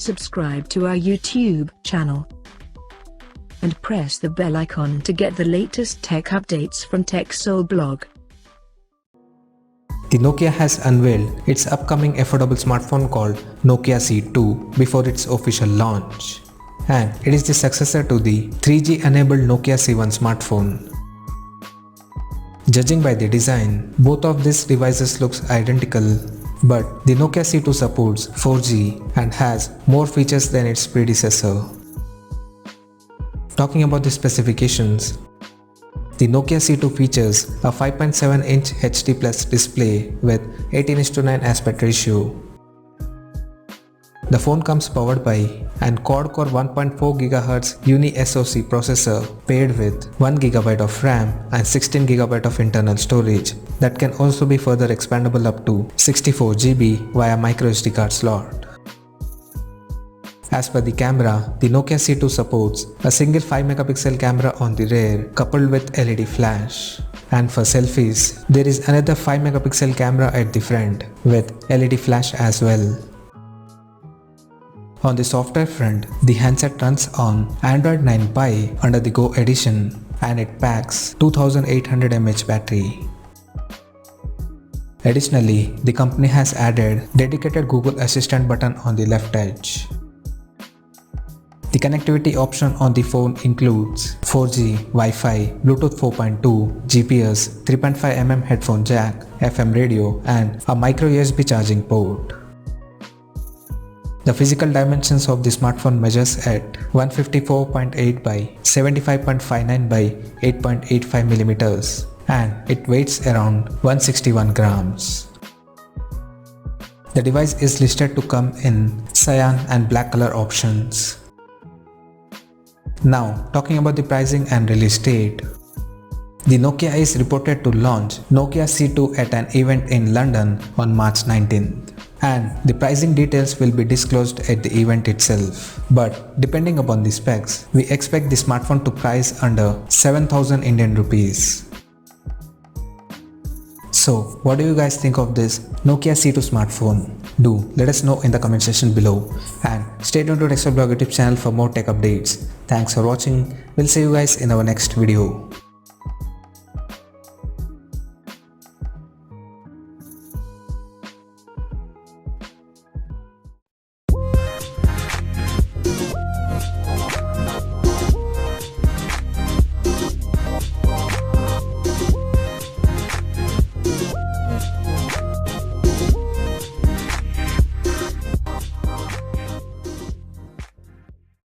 subscribe to our YouTube channel and press the bell icon to get the latest tech updates from TechSole Blog. The Nokia has unveiled its upcoming affordable smartphone called Nokia C2 before its official launch. And it is the successor to the 3G enabled Nokia C1 smartphone. Judging by the design, both of these devices looks identical, but the Nokia C2 supports 4G and has more features than its predecessor. Talking about the specifications, the Nokia C2 features a 5.7-inch HD Plus display with 18:9 aspect ratio. The phone comes powered by an quad-core 1.4 GHz Uni-SoC processor paired with 1 GB of RAM and 16 GB of internal storage that can also be further expandable up to 64 GB via microSD card slot. As per the camera, the Nokia C2 supports a single 5-megapixel camera on the rear coupled with LED flash. And for selfies, there is another 5-megapixel camera at the front with LED flash as well. On the software front, the handset runs on Android 9 Pie under the Go edition and it packs 2800 mAh battery. Additionally, the company has added dedicated Google Assistant button on the left edge. The connectivity option on the phone includes 4G, Wi-Fi, Bluetooth 4.2, GPS, 3.5mm headphone jack, FM radio and a micro USB charging port. The physical dimensions of the smartphone measures at 154.8 by 75.59 by 8.85 mm and it weighs around 161 grams. The device is listed to come in cyan and black color options. Now, talking about the pricing and release date. The Nokia is reported to launch Nokia C2 at an event in London on March 19th. And the pricing details will be disclosed at the event itself. But depending upon the specs, we expect the smartphone to price under 7,000 Indian rupees. So, what do you guys think of this Nokia C2 smartphone? Do let us know in the comment section below and stay tuned to TechSole Blog YouTube channel for more tech updates. Thanks for watching. We'll see you guys in our next video.